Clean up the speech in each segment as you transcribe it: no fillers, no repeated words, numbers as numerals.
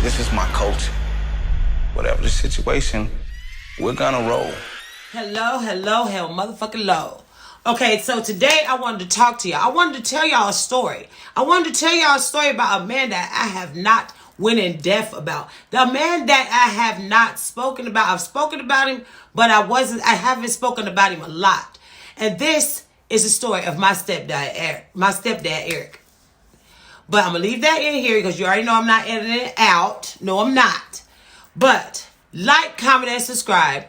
This is my culture. Whatever the situation, we're gonna roll. Hello, hell motherfucking low. Okay, so today I wanted to talk to y'all. I wanted to tell y'all a story. I wanted to tell y'all a story about a man that I have not went in depth about. The man that I have not spoken about. I've spoken about him, but I haven't spoken about him a lot. And this is the story of my stepdad, Eric. But I'm going to leave that in here because you already know I'm not editing it out. No, I'm not. But like, comment, and subscribe.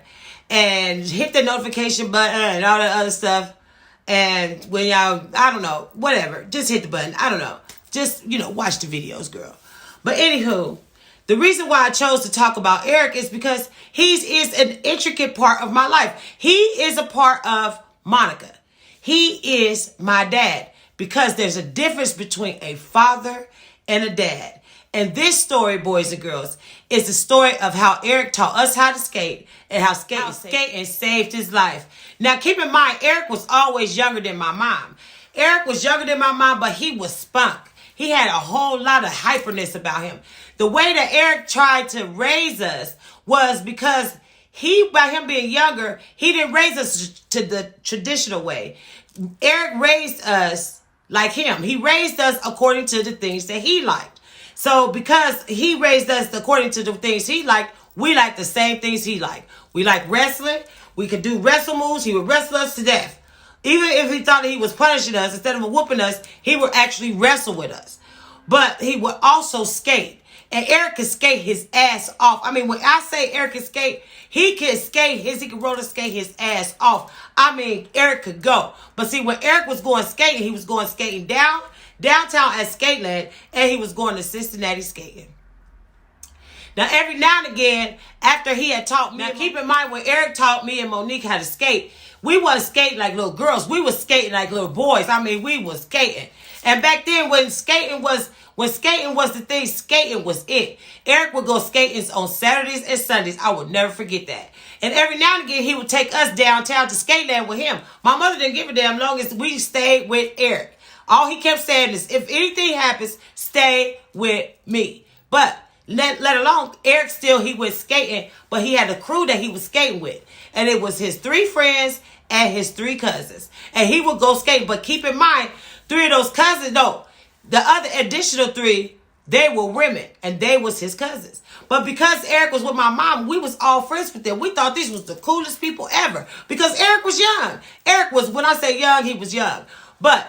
And hit the notification button and all that other stuff. And when y'all, I don't know, whatever. Just hit the button. I don't know. Just, watch the videos, girl. But anywho, the reason why I chose to talk about Eric is because he is an intricate part of my life. He is a part of Monica. He is my dad. Because there's a difference between a father and a dad. And this story, boys and girls, is the story of how Eric taught us how to skate and how skating saved his life. Now, keep in mind, Eric was always younger than my mom. Eric was younger than my mom, but he was spunk. He had a whole lot of hyperness about him. The way that Eric tried to raise us was because by him being younger, he didn't raise us to the traditional way. Eric raised us like him. He raised us according to the things that he liked. So because he raised us according to the things he liked, we like the same things he liked. We like wrestling. We could do wrestle moves. He would wrestle us to death. Even if he thought that he was punishing us, instead of whooping us, he would actually wrestle with us. But he would also skate. And Eric could skate his ass off. I mean, when I say Eric can skate, he can roller skate his ass off. I mean, Eric could go. But see, when Eric was going skating, he was going skating downtown at Skateland, and he was going to Cincinnati skating. Now, every now and again, after he had taught me, now keep in mind, when Eric taught me and Monique how to skate, we wasn't skating like little girls. We was skating like little boys. I mean, we was skating. And back then, when skating was the thing, skating was it. Eric would go skating on Saturdays and Sundays. I would never forget that. And every now and again, he would take us downtown to Skateland with him. My mother didn't give a damn long as we stayed with Eric. All he kept saying is, if anything happens, stay with me. But let alone, Eric he went skating, but he had a crew that he was skating with. And it was his 3 friends and his 3 cousins. And he would go skating. But keep in mind, 3 of those cousins, the other additional 3, they were women, and they was his cousins. But because Eric was with my mom, we was all friends with them. We thought these was the coolest people ever because Eric was young. Eric was, when I say young, he was young. But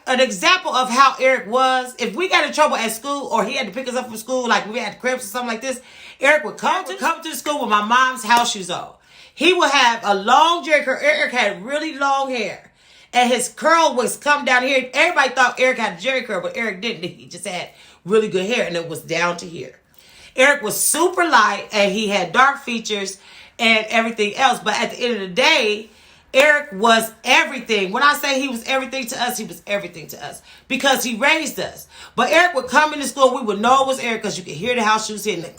an example of how Eric was, if we got in trouble at school or he had to pick us up from school, like we had cramps or something like this, Eric would come to the school with my mom's house shoes on. He would have a long jerry curl. Eric had really long hair. And his curl was come down here. Everybody thought Eric had a jerry curl, but Eric didn't. He just had really good hair, and it was down to here. Eric was super light, and he had dark features and everything else. But at the end of the day, Eric was everything. When I say he was everything to us, he was everything to us because he raised us. But Eric would come into school. We would know it was Eric because you could hear the house shoes hitting.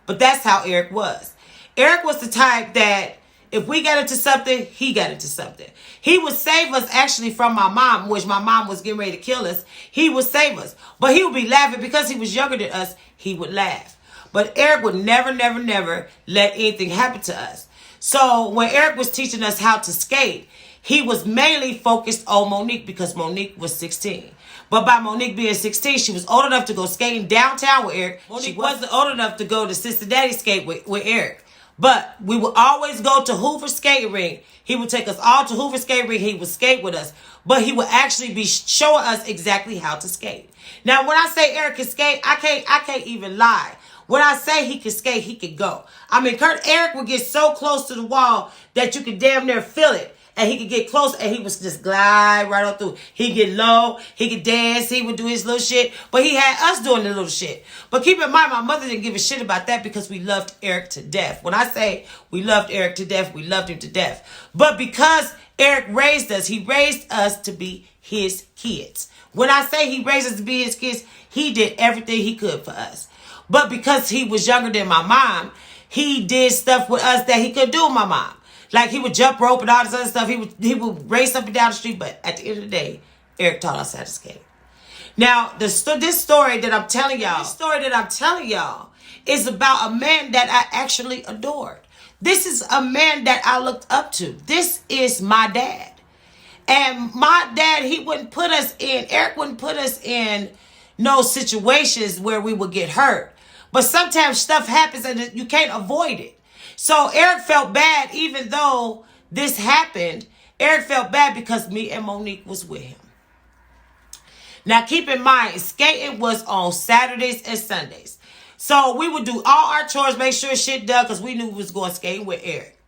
But that's how Eric was. Eric was the type that if we got into something, he got into something. He would save us actually from my mom, which my mom was getting ready to kill us. He would save us. But he would be laughing because he was younger than us. He would laugh. But Eric would never let anything happen to us. So when Eric was teaching us how to skate, he was mainly focused on Monique because Monique was 16. But by Monique being 16, she was old enough to go skating downtown with Eric. Monique wasn't old enough to go to Cincinnati skate with Eric. But we would always go to Hoover Skating Rink. He would take us all to Hoover Skating Rink. He would skate with us. But he would actually be showing us exactly how to skate. Now, when I say Eric can skate, I can't even lie. When I say he can skate, he can go. I mean, Eric would get so close to the wall that you could damn near feel it. And he could get close and he would just glide right on through. He'd get low. He could dance. He would do his little shit. But he had us doing the little shit. But keep in mind, my mother didn't give a shit about that because we loved Eric to death. When I say we loved Eric to death, we loved him to death. But because Eric raised us, he raised us to be his kids. When I say he raised us to be his kids, he did everything he could for us. But because he was younger than my mom, he did stuff with us that he couldn't do with my mom. Like he would jump rope and all this other stuff. He would race up and down the street. But at the end of the day, Eric taught us how to skate. Now, this story that I'm telling y'all, is about a man that I actually adored. This is a man that I looked up to. This is my dad. And my dad, Eric wouldn't put us in no situations where we would get hurt. But sometimes stuff happens and you can't avoid it. So Eric felt bad even though this happened. Eric felt bad because me and Monique was with him. Now keep in mind, skating was on Saturdays and Sundays. So we would do all our chores, make sure shit done, because we knew we was going skating with Eric.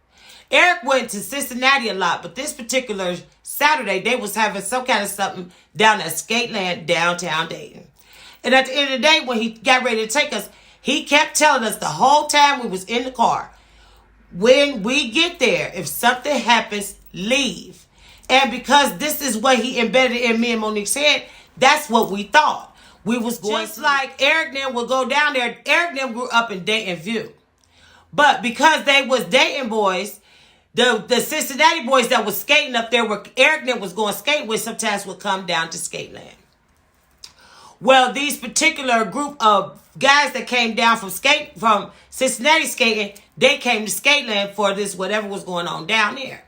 Eric went to Cincinnati a lot, but this particular Saturday, they was having some kind of something down at Skateland, downtown Dayton. And at the end of the day, when he got ready to take us, he kept telling us the whole time we was in the car, when we get there, if something happens, leave. And because this is what he embedded in me and Monique's head, that's what we thought. We was going just like Eric and them would go down there. Eric and them grew up in Dayton View. But because they was Dayton boys, the Cincinnati boys that was skating up there, where Eric and them was going skate with, sometimes would come down to Skateland. Well, these particular group of guys that came down from Cincinnati skating, they came to Skateland for this whatever was going on down there.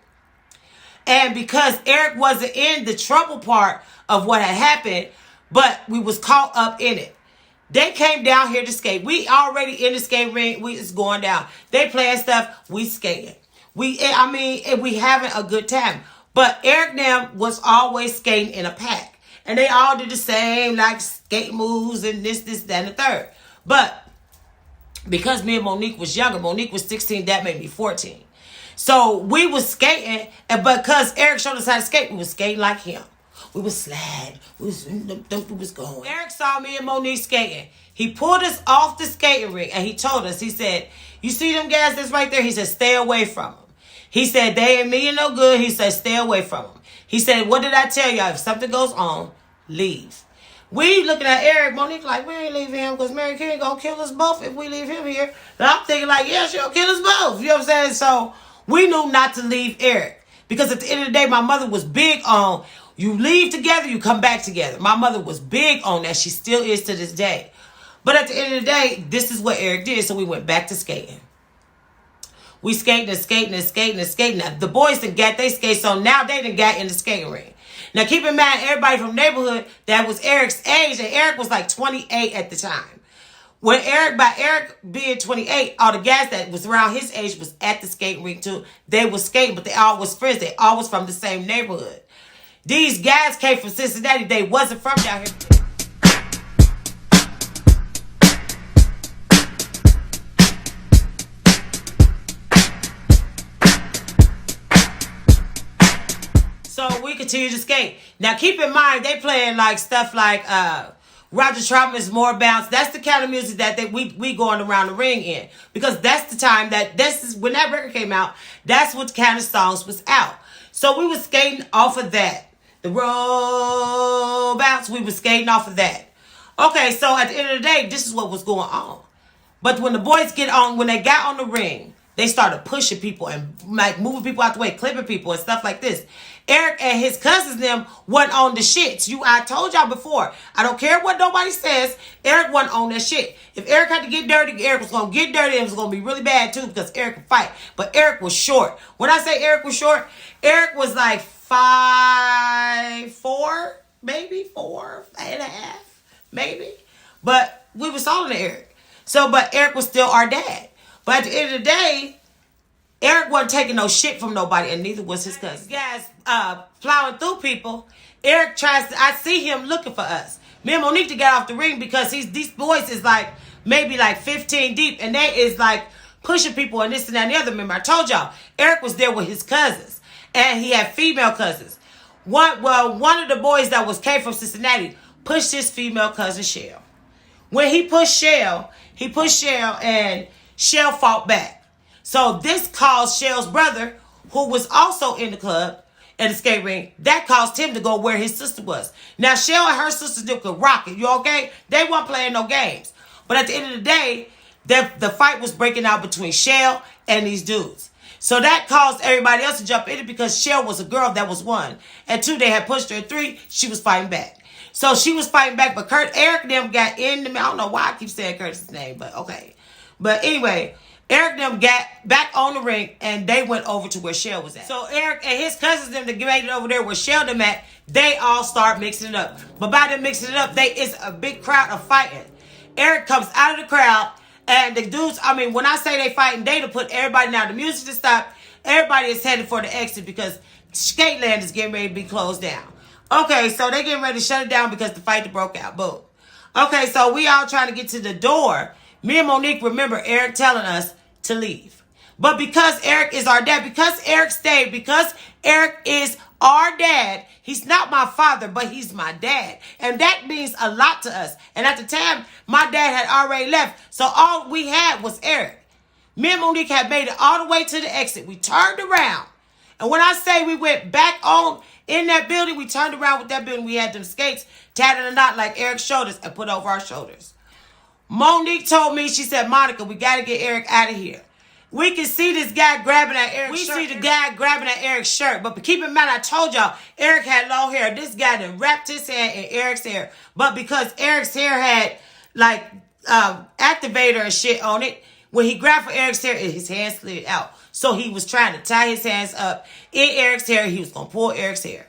And because Eric wasn't in the trouble part of what had happened, but we was caught up in it, they came down here to skate. We already in the skate ring. We is going down. They playing stuff. We skating. We having a good time. But Eric and them was always skating in a pack. And they all did the same, like, skate moves and this, that, and the third. But because me and Monique was younger, Monique was 16, that made me 14. So we was skating, and because Eric showed us how to skate, we was skating like him. We was slide. We was going. Eric saw me and Monique skating. He pulled us off the skating ring, and he told us, he said, you see them guys that's right there? He said, stay away from them. He said, they ain't mean no good. He said, stay away from them. He said, what did I tell y'all? If something goes on, leave. We looking at Eric, Monique like, we ain't leaving him because Mary Kay gonna kill us both if we leave him here. And I'm thinking like, yeah, she'll kill us both. You know what I'm saying? So we knew not to leave Eric. Because at the end of the day, my mother was big on, you leave together, you come back together. My mother was big on that. She still is to this day. But at the end of the day, this is what Eric did. So we went back to skating. We skating. Now, the boys done got they skate, so now they done got in the skating ring. Now, keep in mind, everybody from the neighborhood that was Eric's age, and Eric was like 28 at the time. When by Eric being 28, all the guys that was around his age was at the skating rink too. They was skating, but they all was friends. They all was from the same neighborhood. These guys came from Cincinnati. They wasn't from down here. So we continue to skate. Now keep in mind, they playing like stuff like Roger Troutman's More Bounce. That's the kind of music that we going around the ring in. Because that's the time when that record came out, that's what kind of songs was out. So we was skating off of that. The roll bounce, we was skating off of that. Okay, so at the end of the day, this is what was going on. But when the boys when they got on the ring, they started pushing people and like moving people out the way, clipping people and stuff like this. Eric and his cousins them wasn't on the shit. I told y'all before, I don't care what nobody says, Eric wasn't on that shit. If Eric had to get dirty, Eric was going to get dirty, and it was going to be really bad too because Eric could fight. But Eric was short. When I say Eric was short, Eric was like 5'4", maybe 4.5, maybe. But we was taller than Eric. But Eric was still our dad. But at the end of the day, Eric wasn't taking no shit from nobody, and neither was his cousin. Guys, plowing through people, Eric I see him looking for us. Me and Monique to get off the ring because these boys is like, maybe like 15 deep, and they is like pushing people and this and that and the other. Remember, I told y'all, Eric was there with his cousins, and he had female cousins. One of the boys that came from Cincinnati pushed his female cousin, Shell. When he pushed Shell, and Shell fought back. So this caused Shell's brother, who was also in the club at the skate ring, that caused him to go where his sister was. Now, Shell and her sister still could rock it. You okay? They weren't playing no games. But at the end of the day, the fight was breaking out between Shell and these dudes. So that caused everybody else to jump in it because Shell was a girl that was 1. And 2, they had pushed her. 3, she was fighting back. So she was fighting back, but Eric and them got in the, I don't know why I keep saying Curtis's name, but okay. But anyway, Eric and them got back on the ring, and they went over to where Shell was at. So Eric and his cousins them that made it over there where Shell them at, they all start mixing it up. But by them mixing it up, it's a big crowd of fighting. Eric comes out of the crowd, and the dudes, I mean, when I say they fighting, they to put everybody down. The music to stop. Everybody is headed for the exit because Skateland is getting ready to be closed down. Okay, so they getting ready to shut it down because the fight broke out. Boom. Okay, so we all trying to get to the door. Me and Monique remember Eric telling us to leave. But because Eric is our dad, because Eric stayed, because Eric is our dad, he's not my father, but he's my dad. And that means a lot to us. And at the time, my dad had already left. So all we had was Eric. Me and Monique had made it all the way to the exit. We turned around. And when I say we went back on in that building, we turned around with that building. We had them skates tied in a knot like Eric showed us and put over our shoulders. Monique told me, she said, Monica, we got to get Eric out of here. We can see this guy grabbing at Eric's shirt. We see the guy grabbing at Eric's shirt. But keep in mind, I told y'all, Eric had long hair. This guy done wrapped his hand in Eric's hair. But because Eric's hair had like activator and shit on it, when he grabbed for Eric's hair, his hand slid out. So he was trying to tie his hands up in Eric's hair. He was going to pull Eric's hair.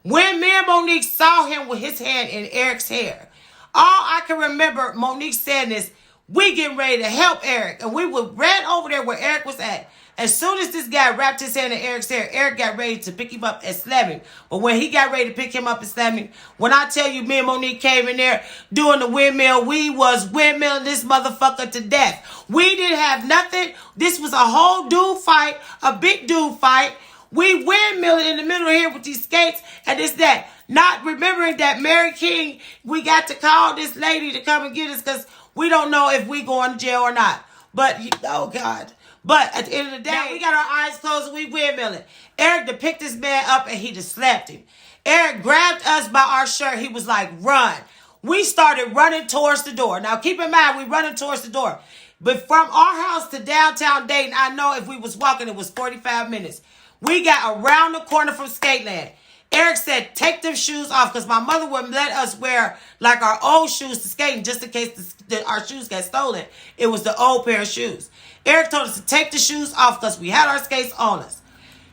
When me and Monique saw him with his hand in Eric's hair, all I can remember Monique saying is, we getting ready to help Eric. And we ran over there where Eric was at. As soon as this guy wrapped his hand in Eric's hair, Eric got ready to pick him up and slam him. But when he got ready to pick him up and slam him, when I tell you me and Monique came in there doing the windmill, we was windmilling this motherfucker to death. We didn't have nothing. This was a whole dude fight, a big dude fight. We windmilling in the middle of here with these skates and this, that. Not remembering that Mary King, we got to call this lady to come and get us because we don't know if we going to jail or not. But, oh God. But at the end of the day, now we got our eyes closed and we windmilling. Eric to pick this man up and he just slapped him. Eric grabbed us by our shirt. He was like, run. We started running towards the door. Now keep in mind, we running towards the door. But from our house to downtown Dayton, I know if we was walking, it was 45 minutes. We got around the corner from Skateland. Eric said, take them shoes off because my mother wouldn't let us wear like our old shoes to skating just in case our shoes got stolen. It was the old pair of shoes. Eric told us to take the shoes off because we had our skates on us.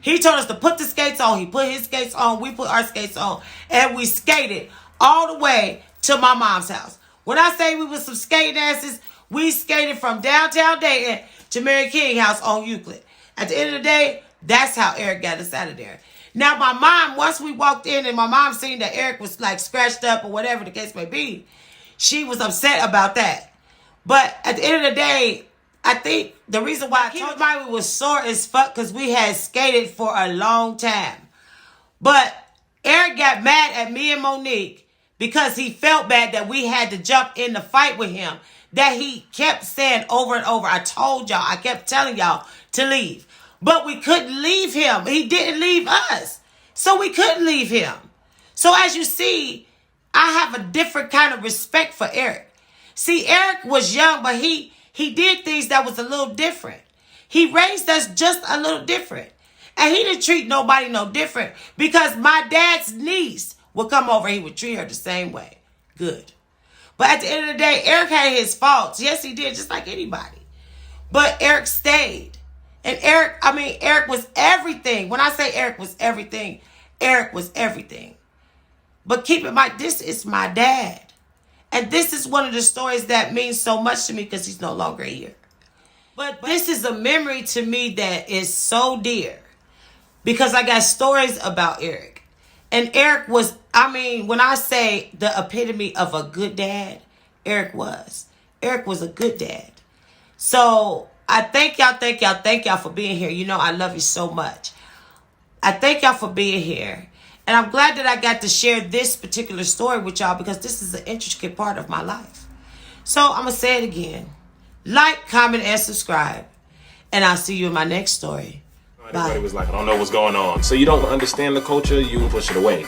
He told us to put the skates on. He put his skates on. We put our skates on. And we skated all the way to my mom's house. When I say we was some skating asses, we skated from downtown Dayton to Mary King house on Euclid. At the end of the day, that's how Eric got us out of there. Now, my mom, once we walked in and my mom seen that Eric was like scratched up or whatever the case may be, she was upset about that. But at the end of the day, I think the reason why I told you we was sore as fuck because we had skated for a long time. But Eric got mad at me and Monique because he felt bad that we had to jump in the fight with him. That he kept saying over and over, I told y'all, I kept telling y'all to leave. But we couldn't leave him. He didn't leave us. So we couldn't leave him. So as you see, I have a different kind of respect for Eric. See, Eric was young, but he did things that was a little different. He raised us just a little different. And he didn't treat nobody no different because my dad's niece would come over. He would treat her the same way. Good. But at the end of the day, Eric had his faults. Yes, he did, just like anybody. But Eric stayed. And Eric was everything. When I say Eric was everything, Eric was everything. But keep in mind, this is my dad. And this is one of the stories that means so much to me because he's no longer here. But this is a memory to me that is so dear because I got stories about Eric. And Eric was, when I say the epitome of a good dad, Eric was. Eric was a good dad. So I thank y'all for being here. You know, I love you so much. I thank y'all for being here. And I'm glad that I got to share this particular story with y'all because this is an intricate part of my life. So I'm going to say it again. Like, comment, and subscribe. And I'll see you in my next story. Everybody was like, I don't know what's going on. So you don't understand the culture, you push it away.